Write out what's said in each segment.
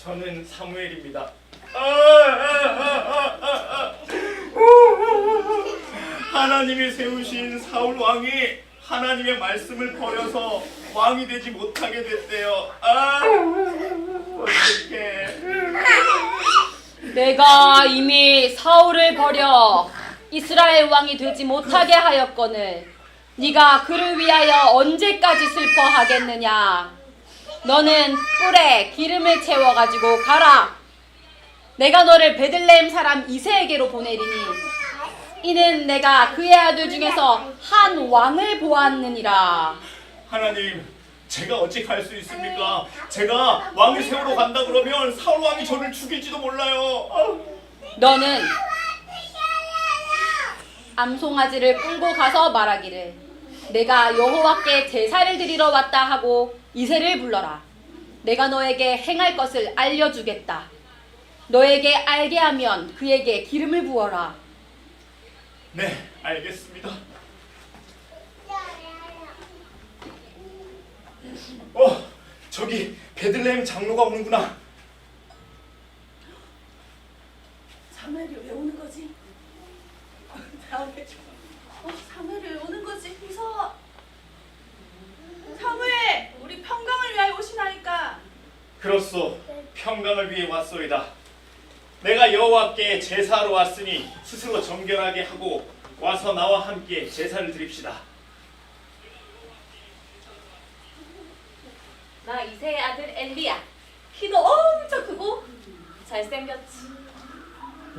저는 사무엘입니다. 하나님이 세우신 사울 왕이 하나님의 말씀을 버려서 왕이 되지 못하게 됐대요. 어떡해. 내가 이미 사울을 버려 이스라엘 왕이 되지 못하게 하였거늘 네가 그를 위하여 언제까지 슬퍼하겠느냐. 너는 뿔에 기름을 채워가지고 가라. 내가 너를 베들레헴 사람 이새에게로 보내리니 이는 내가 그의 아들 중에서 한 왕을 보았느니라. 하나님, 제가 어찌 갈 수 있습니까? 제가 왕을 세우러 간다 그러면 사울 왕이 저를 죽일지도 몰라요. 너는 암송아지를 끌고 가서 말하기를 내가 여호와께 제사를 드리러 왔다 하고 이새를 불러라. 내가 너에게 행할 것을 알려주겠다. 너에게 알게 하면 그에게 기름을 부어라. 네, 알겠습니다. 저기 베들레헴 장로가 오는구나. 사무엘이 왜 오는 거지? 사무엘이 왜 오는 거지? 무서워. 사무엘, 우리 평강을 위하여 오시나이까. 그렇소, 평강을 위해 왔소이다. 내가 여호와께 제사하러 왔으니 스스로 정결하게 하고 와서 나와 함께 제사를 드립시다. 나 이새의 아들 엘리야. 키도 엄청 크고 잘생겼지.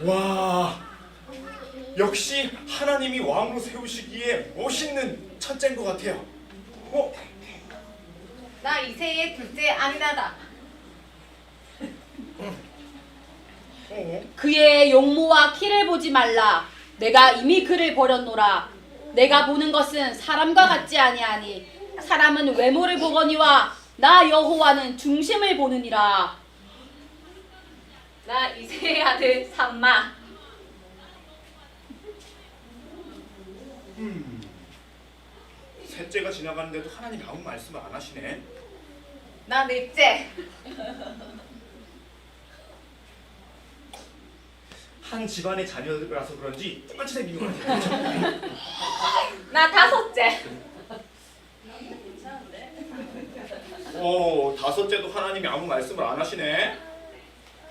와, 역시 하나님이 왕으로 세우시기에 멋있는 첫째인 것 같아요. 나 이새의 둘째 아미나다. 그의 용모와 키를 보지 말라. 내가 이미 그를 버렸노라. 내가 보는 것은 사람과 같지 아니하니 사람은 외모를 보거니와 나 여호와는 중심을 보느니라. 나 이새의 아들 삼마. 셋째가 지나가는데도 하나님 아무 말씀을 안 하시네. 나 넷째. 한 집안의 자녀라서 그런지 똑같이 생긴 것 같아요. 나 다섯째. 다섯째도 하나님이 아무 말씀을 안 하시네.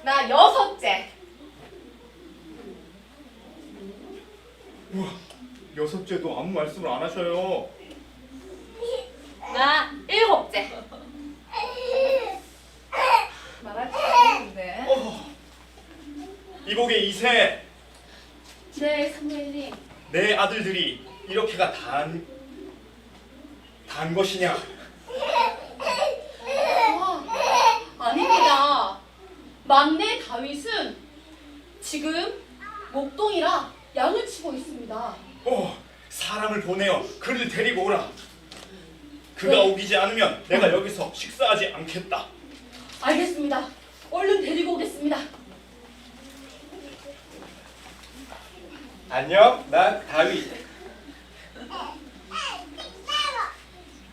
나 여섯째. 우와, 여섯째도 아무 말씀을 안 하셔요. 나 일곱째. 말할 거 없는데. 이복의 이세, 네, 사무엘님. 내 아들들이 이렇게가 단 것이냐? 아닙니다. 막내 다윗은 지금 목동이라 양을 치고 있습니다. 사람을 보내어 그를 데리고 오라. 그가 오기지 않으면 내가 여기서 식사하지 않겠다. 알겠습니다. 얼른 데리고 오겠습니다. 안녕, 나 다윗.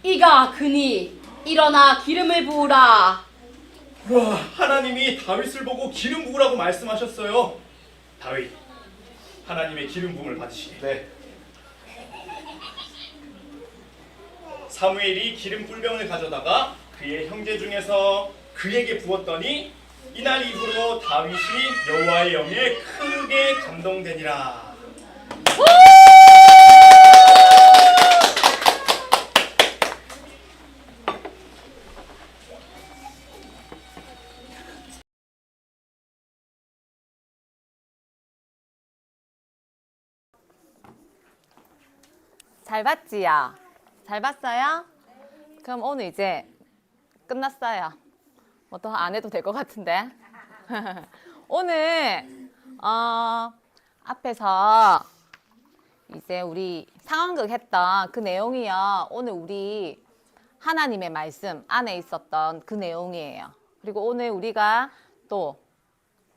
이가 그니 일어나 기름을 부으라. 와, 하나님이 다윗을 보고 기름 부으라고 말씀하셨어요. 다윗, 하나님의 기름 부음을 받으시게. 네. 사무엘이 기름 뿔병을 가져다가 그의 형제 중에서 그에게 부었더니 이날 이후로 다윗이 여호와의 영에 크게 감동되니라. 잘 봤지요? 잘 봤어요? 그럼 오늘 이제 끝났어요. 뭐 더 안 해도 될 것 같은데. 오늘 앞에서 이제 우리 상황극 했던 그 내용이요. 오늘 우리 하나님의 말씀 안에 있었던 그 내용이에요. 그리고 오늘 우리가 또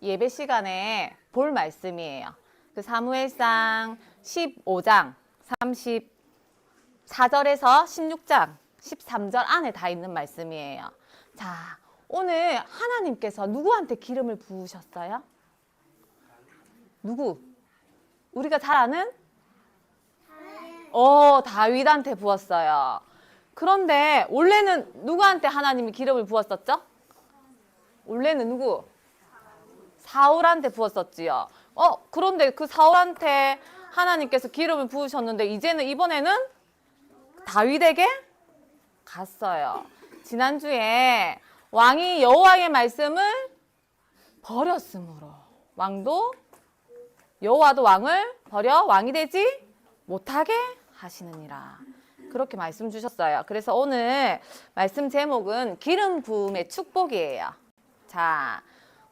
예배 시간에 볼 말씀이에요. 그 사무엘상 15장 34절에서 16장 13절 안에 다 있는 말씀이에요. 자, 오늘 하나님께서 누구한테 기름을 부으셨어요? 누구? 우리가 잘 아는? 다윗한테 부었어요. 그런데 원래는 누구한테 하나님이 기름을 부었었죠? 원래는 누구? 사울한테 부었었지요. 그런데 그 사울한테 하나님께서 기름을 부으셨는데 이번에는 다윗에게 갔어요. 지난주에 왕이 여호와의 말씀을 버렸으므로 여호와도 왕을 버려 왕이 되지 못하게 하시느니라. 그렇게 말씀 주셨어요. 그래서 오늘 말씀 제목은 기름 부음의 축복이에요. 자,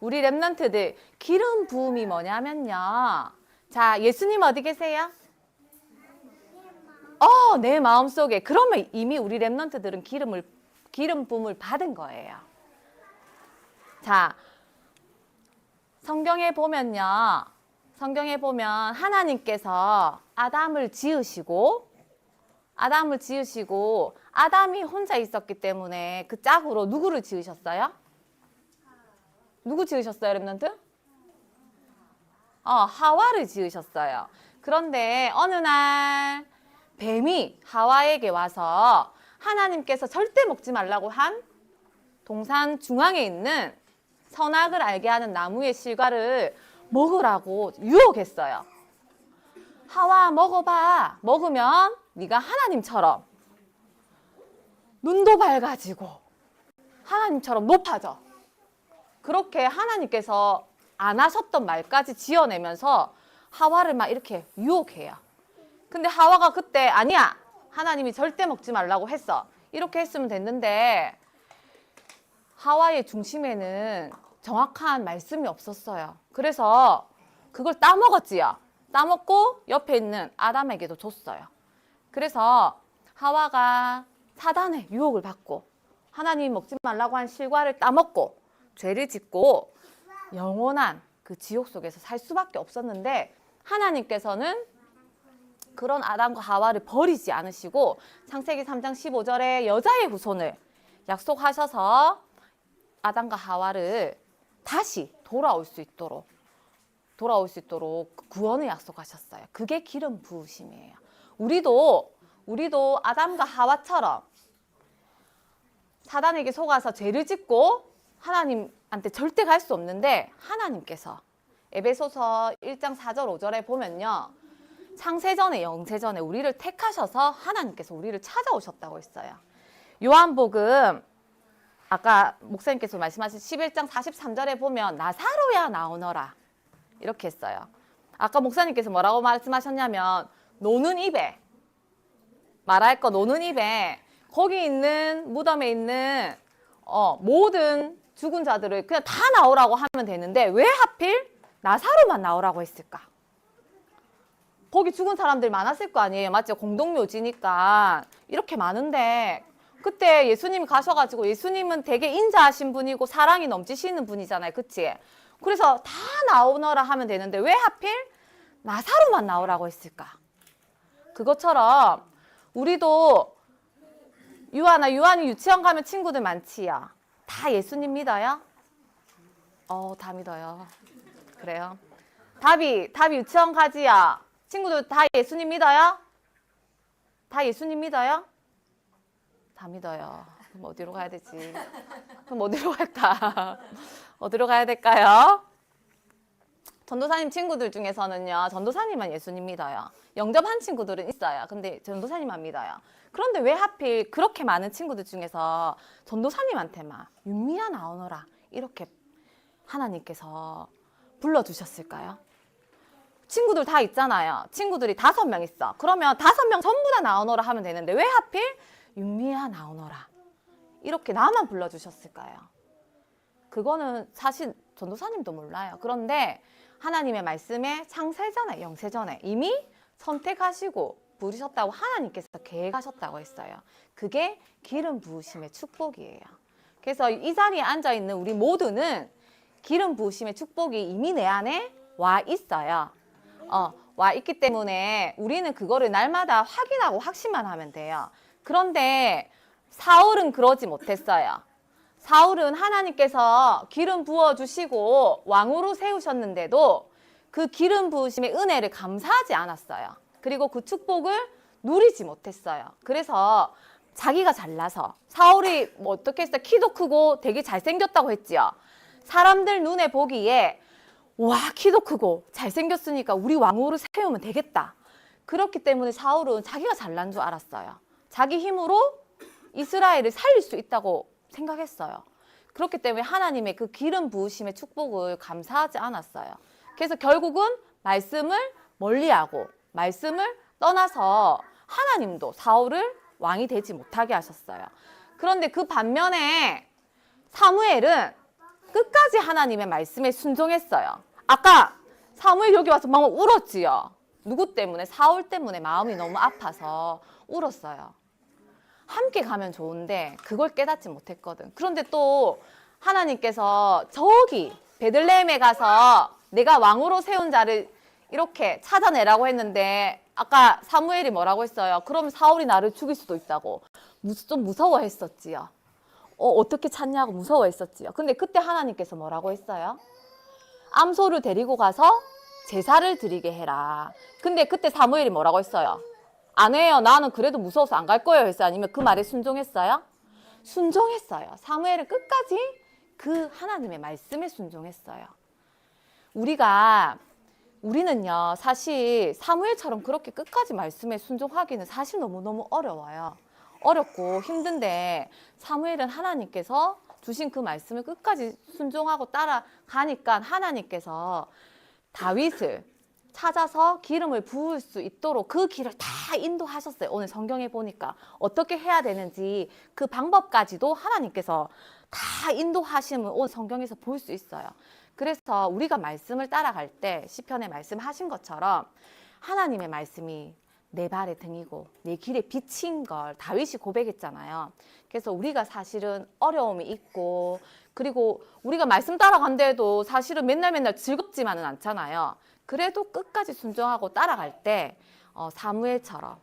우리 렘넌트들 기름 부음이 뭐냐면요. 자, 예수님 어디 계세요? 내 마음속에. 그러면 이미 우리 렘넌트들은 기름 부음을 받은 거예요. 자, 성경에 보면 하나님께서 아담을 지으시고 아담이 혼자 있었기 때문에 그 짝으로 누구를 지으셨어요? 누구 지으셨어요, 렘넌트? 하와를 지으셨어요. 그런데 어느 날 뱀이 하와에게 와서 하나님께서 절대 먹지 말라고 한 동산 중앙에 있는 선악을 알게 하는 나무의 실과를 먹으라고 유혹했어요. 하와, 먹어봐. 먹으면 네가 하나님처럼 눈도 밝아지고 하나님처럼 높아져. 그렇게 하나님께서 안 하셨던 말까지 지어내면서 하와를 막 이렇게 유혹해요. 근데 하와가 그때 아니야. 하나님이 절대 먹지 말라고 했어. 이렇게 했으면 됐는데 하와의 중심에는 정확한 말씀이 없었어요. 그래서 그걸 따먹었지요. 따먹고 옆에 있는 아담에게도 줬어요. 그래서 하와가 사단의 유혹을 받고 하나님이 먹지 말라고 한 실과를 따먹고 죄를 짓고 영원한 그 지옥 속에서 살 수밖에 없었는데 하나님께서는 그런 아담과 하와를 버리지 않으시고 창세기 3장 15절에 여자의 후손을 약속하셔서 아담과 하와를 다시 돌아올 수 있도록 구원을 약속하셨어요. 그게 기름 부으심이에요. 우리도 아담과 하와처럼 사단에게 속아서 죄를 짓고 하나님한테 절대 갈 수 없는데 하나님께서 에베소서 1장 4절 5절에 보면요. 창세전에 영세전에 우리를 택하셔서 하나님께서 우리를 찾아오셨다고 했어요. 요한복음 아까 목사님께서 말씀하신 11장 43절에 보면 나사로야 나오너라 이렇게 했어요. 아까 목사님께서 뭐라고 말씀하셨냐면 노는 입에 말할 거 노는 입에 거기 있는 무덤에 있는 모든 죽은 자들을 그냥 다 나오라고 하면 되는데 왜 하필 나사로만 나오라고 했을까? 거기 죽은 사람들 많았을 거 아니에요. 맞죠? 공동묘지니까 이렇게 많은데 그때 예수님이 가셔가지고 예수님은 되게 인자하신 분이고 사랑이 넘치시는 분이잖아요. 그치? 그래서 다 나오너라 하면 되는데 왜 하필 나사로만 나오라고 했을까? 그것처럼 우리도 유한이 유치원 가면 친구들 많지요. 다 예수님 믿어요? 다 믿어요. 그래요? 답이 유치원 가지요. 친구들 다 예수님 믿어요? 다 예수님 믿어요? 다 믿어요. 그럼 어디로 가야 되지? 그럼 어디로 갈까? 어디로 가야 될까요? 전도사님 친구들 중에서는요. 전도사님만 예수님 믿어요. 영접한 친구들은 있어요. 근데 전도사님만 믿어요. 그런데 왜 하필 그렇게 많은 친구들 중에서 전도사님한테만 윤미야 나오너라 이렇게 하나님께서 불러주셨을까요? 친구들 다 있잖아요. 친구들이 5명 있어. 그러면 5명 전부 다 나오너라 하면 되는데 왜 하필 윤미야 나오너라 이렇게 나만 불러주셨을까요? 그거는 사실 전도사님도 몰라요. 그런데 하나님의 말씀에 창세전에 영세전에 이미 선택하시고 부르셨다고 하나님께서 계획하셨다고 했어요. 그게 기름 부으심의 축복이에요. 그래서 이 자리에 앉아있는 우리 모두는 기름 부으심의 축복이 이미 내 안에 와 있어요. 와 있기 때문에 우리는 그거를 날마다 확인하고 확신만 하면 돼요. 그런데 사울은 그러지 못했어요. 사울은 하나님께서 기름 부어주시고 왕으로 세우셨는데도 그 기름 부으심의 은혜를 감사하지 않았어요. 그리고 그 축복을 누리지 못했어요. 그래서 자기가 잘나서 사울이 뭐 어떻게 했어요? 키도 크고 되게 잘생겼다고 했지요. 사람들 눈에 보기에 와, 키도 크고 잘생겼으니까 우리 왕으로 세우면 되겠다. 그렇기 때문에 사울은 자기가 잘난 줄 알았어요. 자기 힘으로 이스라엘을 살릴 수 있다고 생각했어요. 그렇기 때문에 하나님의 그 기름 부으심의 축복을 감사하지 않았어요. 그래서 결국은 말씀을 멀리하고 말씀을 떠나서 하나님도 사울을 왕이 되지 못하게 하셨어요. 그런데 그 반면에 사무엘은 끝까지 하나님의 말씀에 순종했어요. 아까 사무엘 여기 와서 막 울었지요. 누구 때문에? 사울 때문에 마음이 너무 아파서 울었어요. 함께 가면 좋은데 그걸 깨닫지 못했거든. 그런데 또 하나님께서 저기 베들레헴에 가서 내가 왕으로 세운 자를 이렇게 찾아내라고 했는데 아까 사무엘이 뭐라고 했어요? 그럼 사울이 나를 죽일 수도 있다고 좀 무서워했었지요. 어떻게 찾냐고 무서워했었지요. 근데 그때 하나님께서 뭐라고 했어요? 암소를 데리고 가서 제사를 드리게 해라. 근데 그때 사무엘이 뭐라고 했어요? 안 해요. 나는 그래도 무서워서 안 갈 거예요. 했어요? 아니면 그 말에 순종했어요? 순종했어요. 사무엘은 끝까지 그 하나님의 말씀에 순종했어요. 우리는요, 사실 사무엘처럼 그렇게 끝까지 말씀에 순종하기는 사실 너무너무 어려워요. 어렵고 힘든데 사무엘은 하나님께서 주신 그 말씀을 끝까지 순종하고 따라가니까 하나님께서 다윗을 찾아서 기름을 부을 수 있도록 그 길을 다 인도하셨어요. 오늘 성경에 보니까 어떻게 해야 되는지 그 방법까지도 하나님께서 다 인도하심을 오늘 성경에서 볼 수 있어요. 그래서 우리가 말씀을 따라갈 때 시편에 말씀하신 것처럼 하나님의 말씀이 내 발의 등이고 내 길의 빛인 걸 다윗이 고백했잖아요. 그래서 우리가 사실은 어려움이 있고 그리고 우리가 말씀 따라간데도 사실은 맨날 즐겁지만은 않잖아요. 그래도 끝까지 순종하고 따라갈 때 사무엘처럼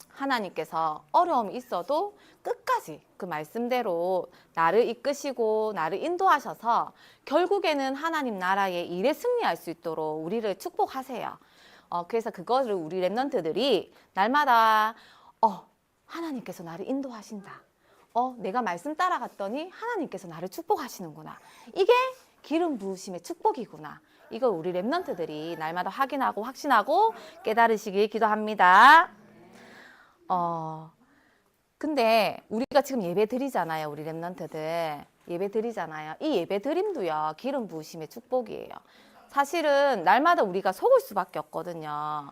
하나님께서 어려움이 있어도 끝까지 그 말씀대로 나를 이끄시고 나를 인도하셔서 결국에는 하나님 나라의 일에 승리할 수 있도록 우리를 축복하세요. 그래서 그거를 우리 랩런트들이 날마다 하나님께서 나를 인도하신다. 내가 말씀 따라갔더니 하나님께서 나를 축복하시는구나. 이게 기름 부으심의 축복이구나. 이걸 우리 랩런트들이 날마다 확인하고 확신하고 깨달으시길 기도합니다. 근데 우리가 지금 예배 드리잖아요. 우리 랩런트들 예배 드리잖아요. 이 예배 드림도요, 기름 부으심의 축복이에요. 사실은 날마다 우리가 속을 수밖에 없거든요.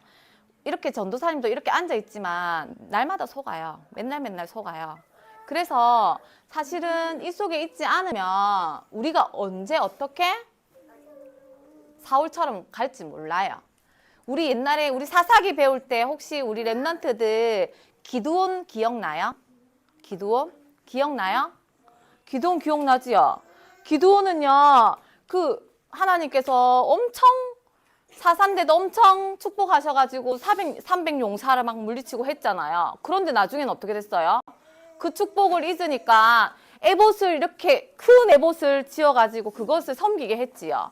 이렇게 전도사님도 이렇게 앉아있지만 날마다 속아요. 맨날 속아요. 그래서 사실은 이 속에 있지 않으면 우리가 언제 어떻게 사울처럼 갈지 몰라요. 우리 옛날에 우리 사사기 배울 때 혹시 우리 랩런트들 기드온 기억나요? 기드온? 기억나요? 기드온 기억나지요? 기드온은요, 하나님께서 엄청 사산대도 엄청 축복하셔가지고 300용사를 막 물리치고 했잖아요. 그런데 나중에는 어떻게 됐어요? 그 축복을 잊으니까 에봇을 이렇게 큰 에봇을 지어가지고 그것을 섬기게 했지요.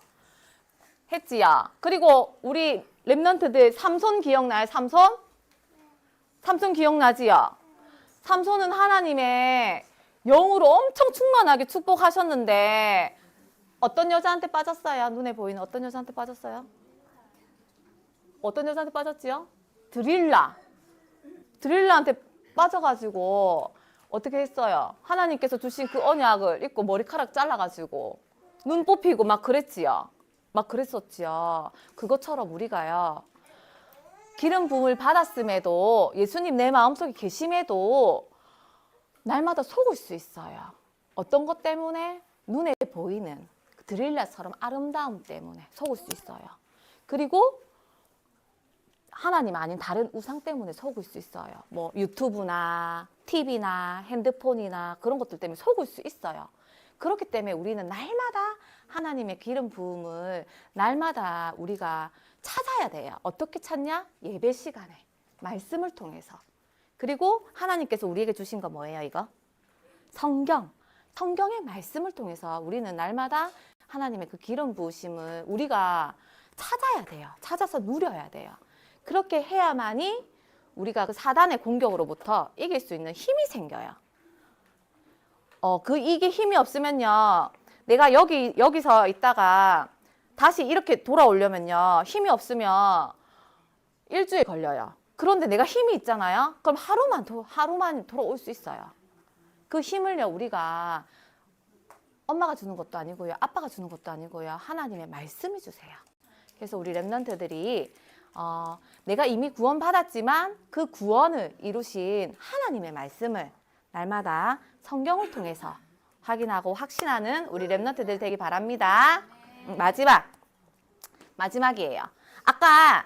그리고 우리 랩런트들 삼손 기억나요? 삼손 기억나지요? 삼손은 하나님의 영으로 엄청 충만하게 축복하셨는데 어떤 여자한테 빠졌어요? 눈에 보이는 어떤 여자한테 빠졌어요? 어떤 여자한테 빠졌지요? 드릴라한테 빠져가지고 어떻게 했어요? 하나님께서 주신 그 언약을 입고 머리카락 잘라가지고 눈 뽑히고 막 그랬지요. 막 그랬었지요. 그것처럼 우리가요, 기름 부음을 받았음에도 예수님 내 마음속에 계심에도 날마다 속을 수 있어요. 어떤 것 때문에? 눈에 보이는 드릴라처럼 아름다움 때문에 속을 수 있어요. 그리고 하나님 아닌 다른 우상 때문에 속을 수 있어요. 뭐 유튜브나 TV나 핸드폰이나 그런 것들 때문에 속을 수 있어요. 그렇기 때문에 우리는 날마다 하나님의 기름 부음을 날마다 우리가 찾아야 돼요. 어떻게 찾냐? 예배 시간에 말씀을 통해서. 그리고 하나님께서 우리에게 주신 거 뭐예요? 이거? 성경. 성경의 말씀을 통해서 우리는 날마다 하나님의 그 기름 부으심을 우리가 찾아야 돼요. 찾아서 누려야 돼요. 그렇게 해야만이 우리가 그 사단의 공격으로부터 이길 수 있는 힘이 생겨요. 이게 힘이 없으면요. 내가 여기서 있다가 다시 이렇게 돌아오려면요. 힘이 없으면 일주일 걸려요. 그런데 내가 힘이 있잖아요. 그럼 하루만 돌아올 수 있어요. 그 힘을요, 우리가 엄마가 주는 것도 아니고요. 아빠가 주는 것도 아니고요. 하나님의 말씀이 주세요. 그래서 우리 렘넌트들이 내가 이미 구원받았지만 그 구원을 이루신 하나님의 말씀을 날마다 성경을 통해서 확인하고 확신하는 우리 렘넌트들 되기 바랍니다. 마지막이에요. 아까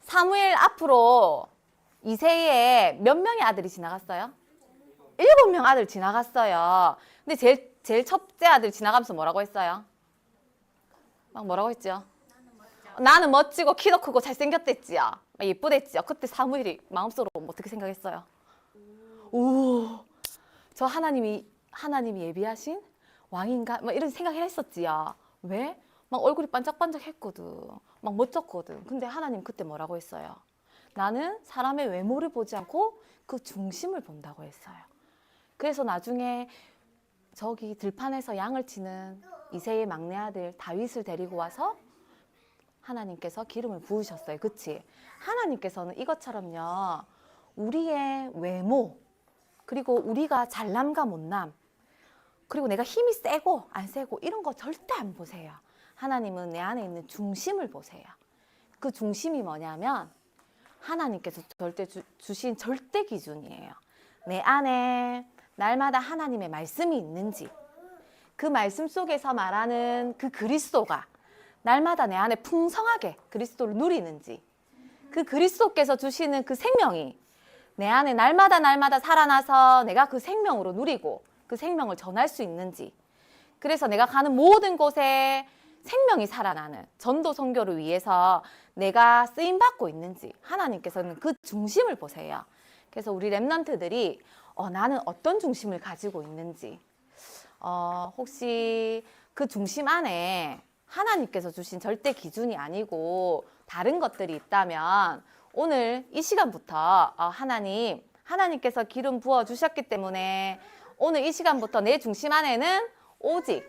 사무엘 앞으로 이새에 몇 명의 아들이 지나갔어요? 7명 아들 지나갔어요. 근데 제일 첫째 아들 지나가면서 뭐라고 했어요? 막 뭐라고 했죠? 나는 멋지고 키도 크고 잘생겼댔지요. 예쁘댔지요. 그때 사무엘이 마음속으로 어떻게 생각했어요? 오, 저 하나님이 예비하신 왕인가? 막 이런 생각을 했었지요. 왜? 막 얼굴이 반짝반짝했거든. 막 멋졌거든. 근데 하나님 그때 뭐라고 했어요? 나는 사람의 외모를 보지 않고 그 중심을 본다고 했어요. 그래서 나중에 저기 들판에서 양을 치는 이새의 막내 아들 다윗을 데리고 와서 하나님께서 기름을 부으셨어요. 그치? 하나님께서는 이것처럼요. 우리의 외모, 그리고 우리가 잘남과 못남, 그리고 내가 힘이 세고 안 세고 이런 거 절대 안 보세요. 하나님은 내 안에 있는 중심을 보세요. 그 중심이 뭐냐면 하나님께서 주신 절대 기준이에요. 내 안에 날마다 하나님의 말씀이 있는지, 그 말씀 속에서 말하는 그 그리스도가 날마다 내 안에 풍성하게 그리스도를 누리는지, 그 그리스도께서 주시는 그 생명이 내 안에 날마다 살아나서 내가 그 생명으로 누리고 그 생명을 전할 수 있는지, 그래서 내가 가는 모든 곳에 생명이 살아나는 전도 선교를 위해서 내가 쓰임받고 있는지 하나님께서는 그 중심을 보세요. 그래서 우리 렘넌트들이 나는 어떤 중심을 가지고 있는지, 혹시 그 중심 안에 하나님께서 주신 절대 기준이 아니고 다른 것들이 있다면 오늘 이 시간부터 하나님께서 기름 부어 주셨기 때문에 오늘 이 시간부터 내 중심 안에는 오직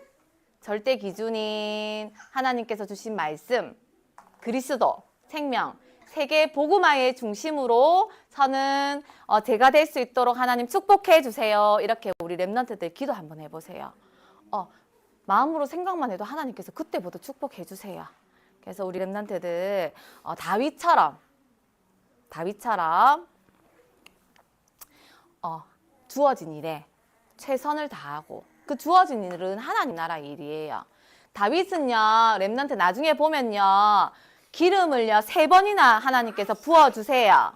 절대 기준인 하나님께서 주신 말씀, 그리스도, 생명, 세계 복음화의 중심으로 서는 제가 될 수 있도록 하나님 축복해 주세요. 이렇게 우리 렘넌트들 기도 한번 해보세요. 마음으로 생각만 해도 하나님께서 그때부터 축복해 주세요. 그래서 우리 렘넌트들 다윗처럼 주어진 일에 최선을 다하고, 그 주어진 일은 하나님 나라 일이에요. 다윗은요, 렘넌트 나중에 보면요, 기름을요 3번이나 하나님께서 부어주세요.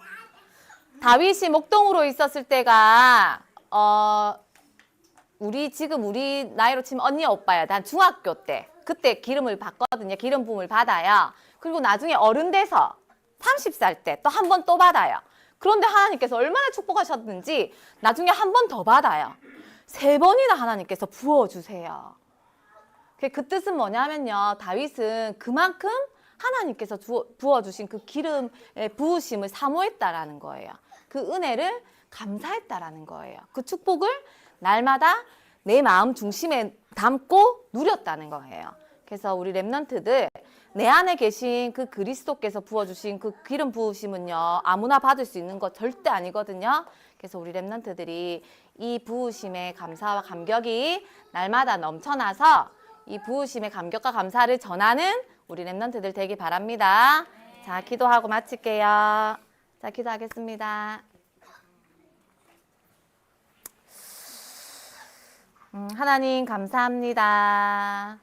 다윗이 목동으로 있었을 때가 우리 나이로 치면 언니 오빠야. 난 중학교 때 그때 기름을 받거든요. 기름 부음을 받아요. 그리고 나중에 어른 돼서 30살 때 또 한 번 또 받아요. 그런데 하나님께서 얼마나 축복하셨는지 나중에 한 번 더 받아요. 3번이나 하나님께서 부어주세요. 그 뜻은 뭐냐면요, 다윗은 그만큼 하나님께서 부어주신 그 기름의 부으심을 사모했다라는 거예요. 그 은혜를 감사했다라는 거예요. 그 축복을 날마다 내 마음 중심에 담고 누렸다는 거예요. 그래서 우리 렘넌트들, 내 안에 계신 그 그리스도께서 부어주신 그 기름 부으심은요, 아무나 받을 수 있는 것 절대 아니거든요. 그래서 우리 렘넌트들이 이 부으심의 감사와 감격이 날마다 넘쳐나서 이 부으심의 감격과 감사를 전하는 우리 렘넌트들 되기 바랍니다. 자, 기도하고 마칠게요. 자, 기도하겠습니다. 하나님 감사합니다.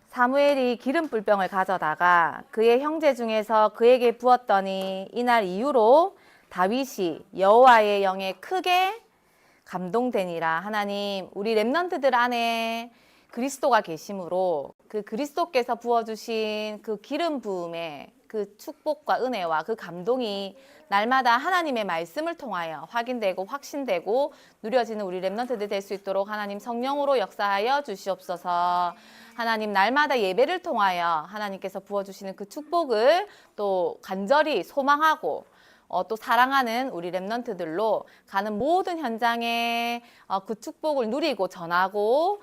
사무엘이 기름불병을 가져다가 그의 형제 중에서 그에게 부었더니 이날 이후로 다윗이 여호와의 영에 크게 감동되니라. 하나님, 우리 렘넌트들 안에 그리스도가 계심으로 그 그리스도께서 부어주신 그 기름 부음의 그 축복과 은혜와 그 감동이 날마다 하나님의 말씀을 통하여 확인되고 확신되고 누려지는 우리 렘넌트들 될 수 있도록 하나님 성령으로 역사하여 주시옵소서. 하나님 날마다 예배를 통하여 하나님께서 부어주시는 그 축복을 또 간절히 소망하고 또 사랑하는 우리 렘넌트들로 가는 모든 현장에 그 축복을 누리고 전하고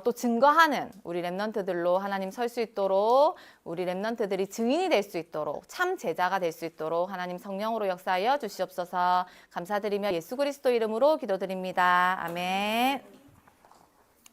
또 증거하는 우리 렘넌트들로 하나님 설 수 있도록 우리 렘넌트들이 증인이 될 수 있도록 참 제자가 될 수 있도록 하나님 성령으로 역사하여 주시옵소서. 감사드리며 예수 그리스도 이름으로 기도드립니다. 아멘.